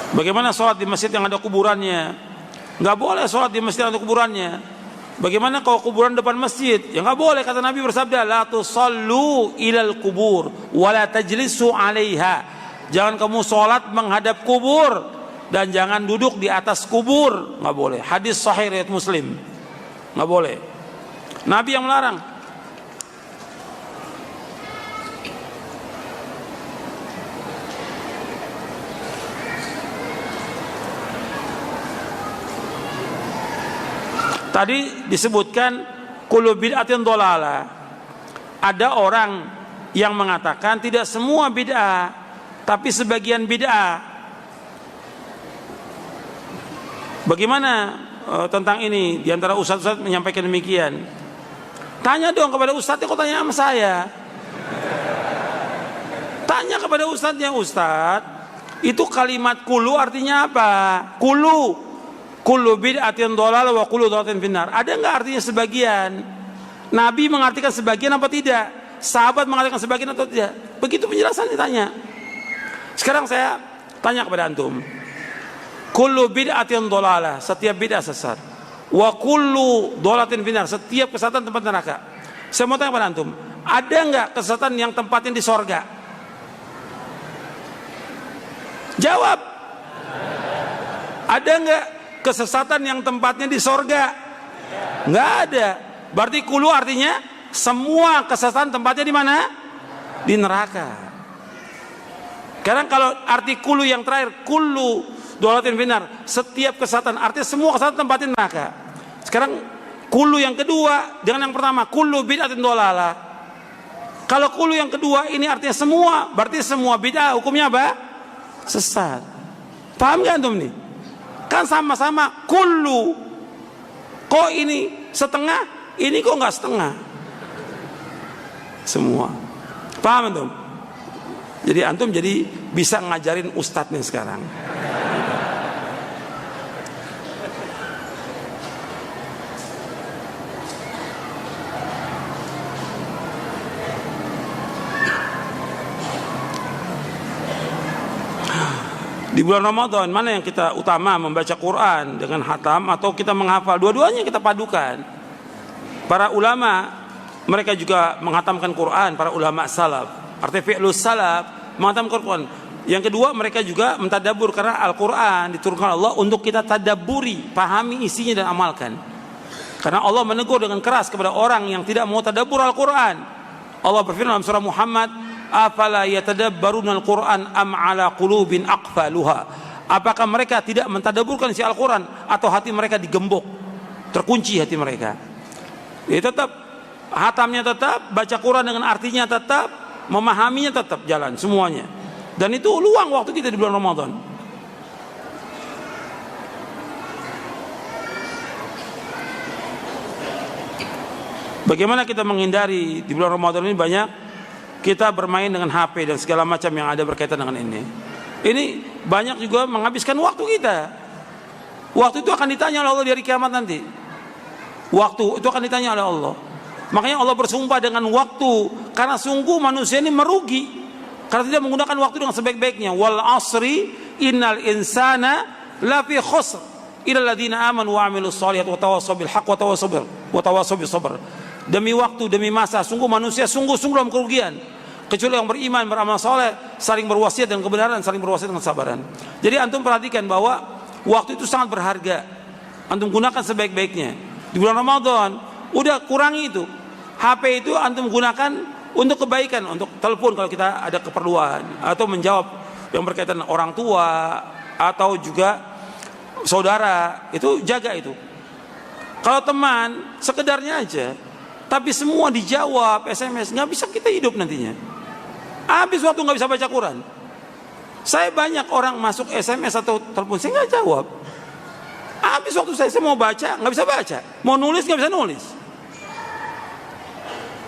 Bagaimana sholat di masjid yang ada kuburannya? Nggak boleh sholat di masjid yang ada kuburannya. Bagaimana kalau kuburan depan masjid? Ya nggak boleh, kata Nabi bersabda, la tusallu ilal kubur wa la tajlisu 'alaiha. Jangan kamu sholat menghadap kubur dan jangan duduk di atas kubur. Nggak boleh. Hadis sahih riwayat Muslim. Nggak boleh. Nabi yang melarang. Tadi disebutkan kullu bid'atin dhalalah. Ada orang yang mengatakan tidak semua bid'ah, tapi sebagian bid'ah. Bagaimana tentang ini? Di antara ustaz-ustaz menyampaikan demikian. Tanya dong kepada ustaznya, kok tanya sama saya? Tanya kepada ustaznya, Ustaz, itu kalimat kulu artinya apa? Kulu. Kullu bid'atin dhalalah wa kullu dhalalatin finnar. Ada enggak artinya sebagian? Nabi mengartikan sebagian apa tidak? Sahabat mengartikan sebagian atau tidak? Begitu penjelasan ditanya. Sekarang saya tanya kepada antum. Kullu bid'atin dhalalah, setiap bid'ah sesat. Wa kullu dhalalatin finnar, setiap kesesatan tempat neraka. Saya mau tanya kepada antum, ada enggak kesesatan yang tempatnya di sorga? Jawab. Ada enggak kesesatan yang tempatnya di sorga? Nggak ada. Berarti kulu artinya semua kesesatan tempatnya di mana? Di neraka. Sekarang kalau arti kulu yang terakhir, kulu dhalalatin finnar, setiap kesesatan, artinya semua kesesatan tempatnya di neraka. Sekarang kulu yang kedua dengan yang pertama, kulu bid'atin dhalalah. Kalau kulu yang kedua ini artinya semua, berarti semua bid'ah hukumnya apa? Sesat. Paham gak antum nih? Kan sama-sama kullu. Kok ini setengah, ini kok nggak setengah? Semua. Paham antum? Jadi antum jadi bisa ngajarin ustadznya sekarang. Di bulan Ramadan mana yang kita utama, membaca Quran dengan khatam atau kita menghafal? Dua-duanya kita padukan. Para ulama mereka juga menghatamkan Quran, para ulama salaf. Artinya fi'lus salaf menghatamkan Quran. Yang kedua mereka juga mentadabbur, karena Al-Quran diturunkan Allah untuk kita tadabburi, pahami isinya dan amalkan. Karena Allah menegur dengan keras kepada orang yang tidak mau tadabbur Al-Quran. Allah berfirman dalam surah Muhammad, afala yatadabbaruna al-Qur'an am ala qulubin aqfaluha. Apakah mereka tidak mentadabburkan isi Al-Qur'an atau hati mereka digembok, terkunci hati mereka? Ya tetap hatamnya tetap, baca Quran dengan artinya tetap, memahaminya tetap jalan semuanya. Dan itu luang waktu kita di bulan Ramadan. Bagaimana kita menghindari di bulan Ramadan ini? Banyak kita bermain dengan HP dan segala macam yang ada berkaitan dengan ini. Ini banyak juga menghabiskan waktu kita. Waktu itu akan ditanya oleh Allah di hari kiamat nanti. Waktu itu akan ditanya oleh Allah. Makanya Allah bersumpah dengan waktu, karena sungguh manusia ini merugi karena tidak menggunakan waktu dengan sebaik-baiknya. Wal asri innal insana lafi khusr illa alladziina aamanu wa 'amilus shalihaati wa tawassaw bil haqqi wa tawassaw bis sabr. Demi waktu, demi masa, sungguh manusia sungguh-sungguh dalam kerugian, kecuali yang beriman, beramal soleh, saling berwasiat dengan kebenaran, saling berwasiat dengan kesabaran. Jadi antum perhatikan bahwa waktu itu sangat berharga. Antum gunakan sebaik-baiknya. Di bulan Ramadan, udah kurangi itu. HP itu antum gunakan untuk kebaikan, untuk telepon kalau kita ada keperluan, atau menjawab yang berkaitan orang tua atau juga saudara, itu jaga itu. Kalau teman, sekedarnya aja. Tapi semua dijawab SMS, nggak bisa kita hidup nantinya. Habis waktu nggak bisa baca Quran. Saya banyak orang masuk SMS atau telepon, saya nggak jawab. Habis waktu saya mau baca, nggak bisa baca. Mau nulis nggak bisa nulis.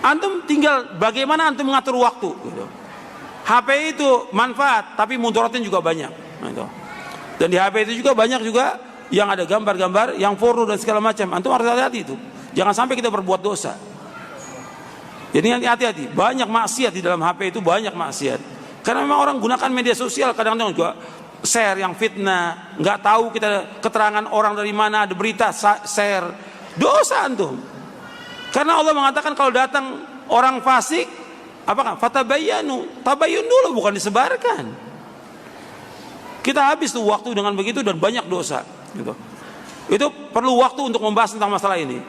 Antum tinggal bagaimana antum mengatur waktu. Gitu. HP itu manfaat, tapi mudaratnya juga banyak. Gitu. Dan di HP itu juga banyak juga yang ada gambar-gambar, yang porno dan segala macam. Antum harus hati-hati itu. Jangan sampai kita berbuat dosa. Jadi hati-hati, banyak maksiat di dalam HP itu, banyak maksiat. Karena memang orang gunakan media sosial kadang-kadang juga share yang fitnah, nggak tahu kita keterangan orang dari mana, ada berita share, dosa antum. Karena Allah mengatakan kalau datang orang fasik, apakah fatabayyanu, tabayyun dulu, bukan disebarkan. Kita habis tuh waktu dengan begitu dan banyak dosa gitu. Itu perlu waktu untuk membahas tentang masalah ini,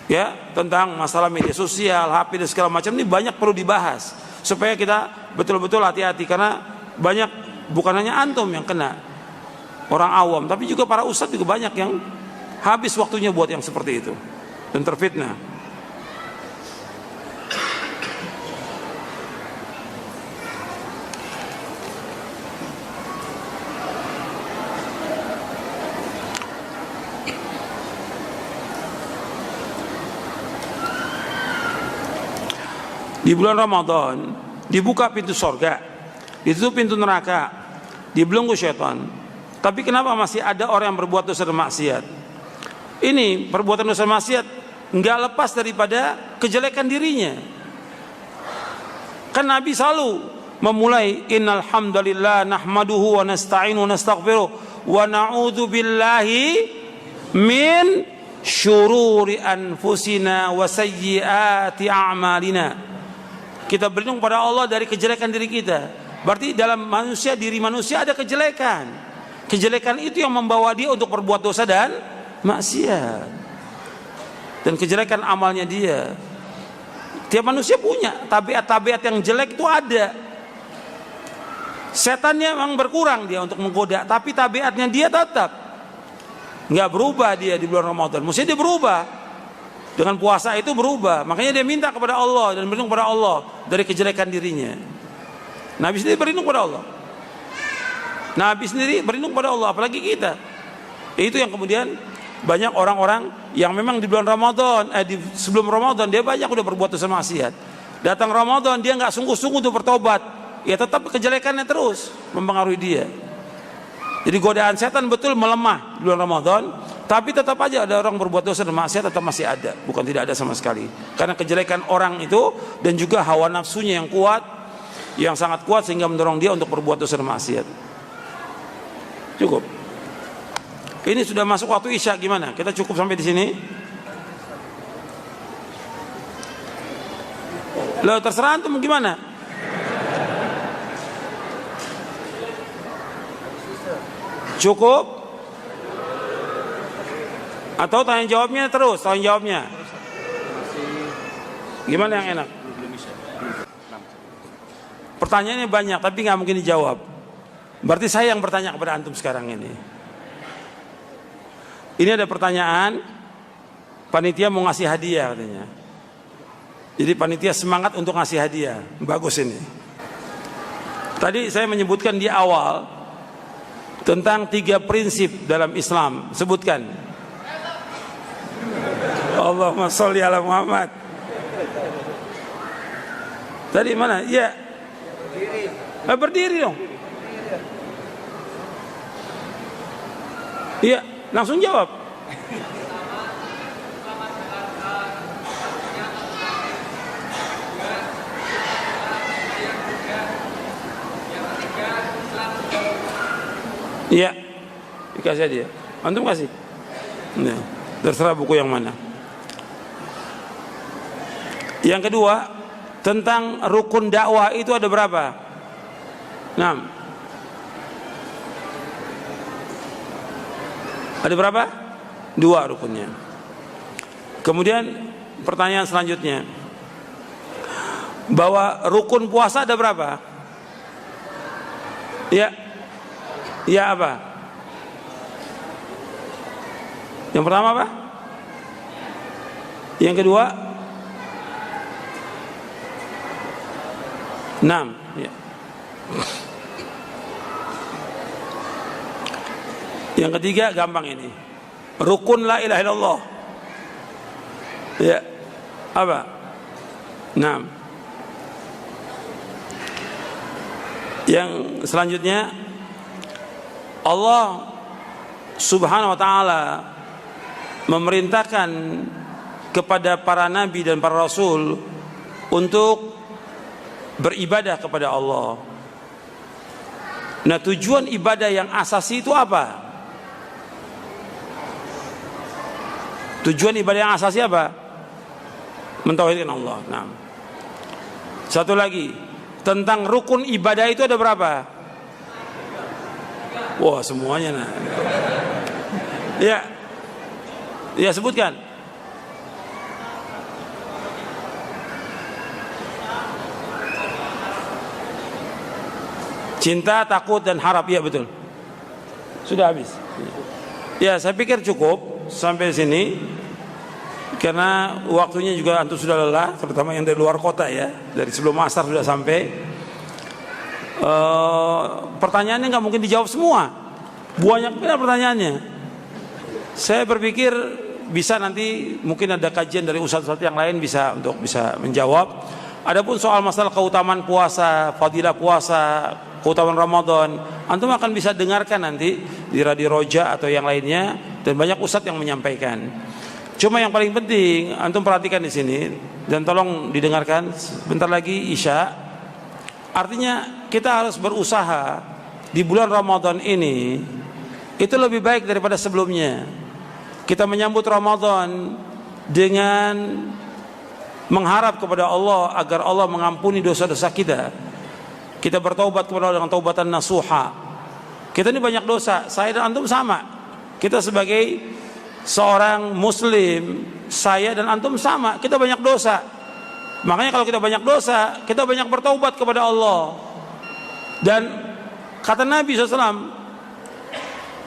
ya, tentang masalah media sosial, HP dan segala macam ini banyak perlu dibahas supaya kita betul-betul hati-hati. Karena banyak, bukan hanya antum yang kena, orang awam, tapi juga para ustadz juga banyak yang habis waktunya buat yang seperti itu dan terfitnah. Di bulan Ramadan dibuka pintu sorga, ditutup pintu neraka, dibelenggu syaitan. Tapi kenapa masih ada orang yang berbuat dosa dan maksiat? Ini perbuatan dosa dan maksiat nggak lepas daripada kejelekan dirinya. Kan Nabi selalu memulai innal hamdalillah nahmaduhu wa nasta'inu wa nastaghfiruh wa na'udzu billahi min syururi anfusina wa sayyiati a'malina. Kita berlindung pada Allah dari kejelekan diri kita. Berarti dalam manusia, diri manusia ada kejelekan. Kejelekan itu yang membawa dia untuk berbuat dosa dan maksiat. Dan kejelekan amalnya dia. Tiap manusia punya tabiat-tabiat yang jelek itu ada. Setannya memang berkurang dia untuk menggoda, tapi tabiatnya dia tetap nggak berubah dia di bulan Ramadan. Mesti dia berubah. Dengan puasa itu berubah. Makanya dia minta kepada Allah dan berlindung kepada Allah dari kejelekan dirinya. Nabi sendiri berlindung kepada Allah. Nabi sendiri berlindung kepada Allah, apalagi kita. Itu yang kemudian banyak orang-orang yang memang di bulan Ramadan, sebelum Ramadan dia banyak udah berbuat dosa maksiat. Datang Ramadan dia nggak sungguh-sungguh untuk bertobat, ya tetap kejelekannya terus mempengaruhi dia. Jadi godaan setan betul melemah di bulan Ramadan, tapi tetap aja ada orang berbuat dosa dan maksiat tetap masih ada, bukan tidak ada sama sekali. Karena kejelekan orang itu dan juga hawa nafsunya yang kuat, yang sangat kuat sehingga mendorong dia untuk berbuat dosa dan maksiat. Cukup. Ini sudah masuk waktu Isya, gimana? Kita cukup sampai di sini? Loh, terserah antum gimana? Cukup? Atau tanya jawabnya terus, tanya jawabnya. Gimana yang enak? Pertanyaannya banyak tapi nggak mungkin dijawab. Berarti saya yang bertanya kepada antum sekarang ini. Ini ada pertanyaan, panitia mau ngasih hadiah katanya. Jadi panitia semangat untuk ngasih hadiah. Bagus ini. Tadi saya menyebutkan di awal tentang 3 prinsip dalam Islam. Sebutkan. Allahumma sholli ala Muhammad. Tadi mana? Ya. Berdiri dong. Iya, langsung jawab. Iya, dikasih dia. Antum kasih. Nah, terserah buku yang mana. Yang kedua, tentang rukun dakwah itu ada berapa? 6. Ada berapa? 2 rukunnya. Kemudian pertanyaan selanjutnya, bahwa rukun puasa ada berapa? Ya. Ya apa? Yang pertama apa? Yang kedua? 6. Ya. Yang ketiga gampang ini. Rukun la ilaha illallah. Ya. Apa? 6. Yang selanjutnya, Allah Subhanahu wa taala memerintahkan kepada para nabi dan para rasul untuk beribadah kepada Allah. Nah, tujuan ibadah yang asasi itu apa? Tujuan ibadah yang asasi apa? Mentauhidkan Allah. Nah, satu lagi tentang rukun ibadah itu ada berapa? Wah, semuanya. Nah, ya sebutkan. Cinta, takut, dan harap. Ya, betul. Sudah habis. Ya, saya pikir cukup sampai sini, karena waktunya juga antum sudah lelah, terutama yang dari luar kota ya, dari sebelum asar sudah sampai. Pertanyaannya nggak mungkin dijawab semua, banyak benar pertanyaannya. Saya berpikir bisa nanti mungkin ada kajian dari ustadz-ustadz yang lain bisa menjawab. Adapun soal masalah keutamaan puasa, fadilah puasa, keutamaan Ramadan, antum akan bisa dengarkan nanti di Radio Roja atau yang lainnya, dan banyak ustadz yang menyampaikan. Cuma yang paling penting antum perhatikan di sini dan tolong didengarkan, bentar lagi Isya. Artinya kita harus berusaha di bulan Ramadan ini itu lebih baik daripada sebelumnya. Kita menyambut Ramadan dengan mengharap kepada Allah agar Allah mengampuni dosa-dosa kita. Kita bertaubat kepada Allah dengan taubatan nasuha. Kita ini banyak dosa, saya dan antum sama. Kita sebagai seorang muslim, saya dan antum sama, kita banyak dosa. Makanya kalau kita banyak dosa, kita banyak bertaubat kepada Allah. Dan kata Nabi SAW,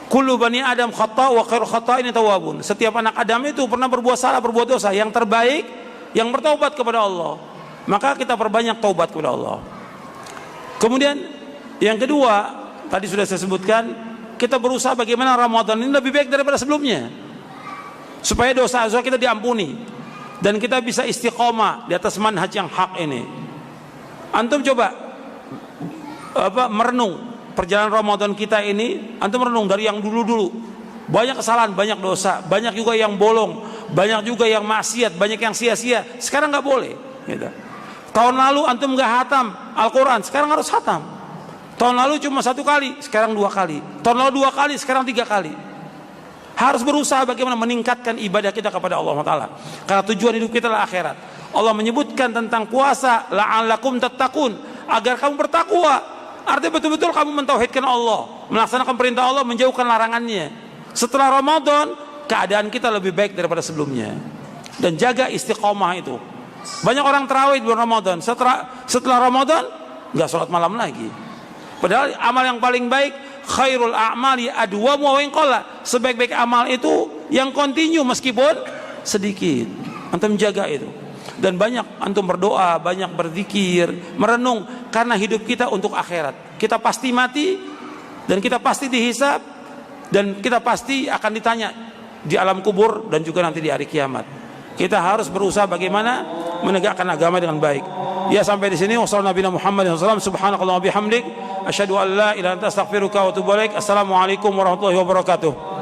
kullu bani Adam khata' wa khairu khata'in tawwabun. Setiap anak Adam itu pernah berbuat salah, berbuat dosa. Yang terbaik yang bertaubat kepada Allah. Maka kita perbanyak taubat kepada Allah. Kemudian yang kedua, tadi sudah saya sebutkan, kita berusaha bagaimana Ramadan ini lebih baik daripada sebelumnya, supaya dosa-dosa kita diampuni dan kita bisa istiqomah di atas manhaj yang hak ini. Antum coba merenung perjalanan Ramadan kita ini, antum merenung dari yang dulu-dulu. Banyak kesalahan, banyak dosa, banyak juga yang bolong, banyak juga yang maksiat, banyak yang sia-sia. Sekarang nggak boleh. Gitu. Tahun lalu antum nggak hatam Al-Quran, sekarang harus hatam. Tahun lalu cuma 1 kali, sekarang 2 kali. Tahun lalu 2 kali, sekarang 3 kali. Harus berusaha bagaimana meningkatkan ibadah kita kepada Allah Ta'ala. Karena tujuan hidup kita adalah akhirat. Allah menyebutkan tentang puasa, la'allakum tattaqun, agar kamu bertakwa. Artinya betul-betul kamu mentauhidkan Allah, melaksanakan perintah Allah, menjauhkan larangannya. Setelah Ramadan, keadaan kita lebih baik daripada sebelumnya. Dan jaga istiqomah itu. Banyak orang tarawih di bulan Ramadan, setelah Ramadan nggak sholat malam lagi. Padahal amal yang paling baik, khairul a'mali adwamu wa in qalla. Sebaik-baik amal itu yang kontinu meskipun sedikit. Antum jaga itu. Dan banyak antum berdoa, banyak berzikir, merenung, karena hidup kita untuk akhirat. Kita pasti mati dan kita pasti dihisab dan kita pasti akan ditanya di alam kubur dan juga nanti di hari kiamat. Kita harus berusaha bagaimana menegakkan agama dengan baik. Ya, sampai di sini. Wassalamualaikum warahmatullahi wabarakatuh. Subhanakallahumma bihamdik, asyhadu an la ilaha illa anta astaghfiruka wa atubu ilaik. Assalamualaikum warahmatullahi wabarakatuh.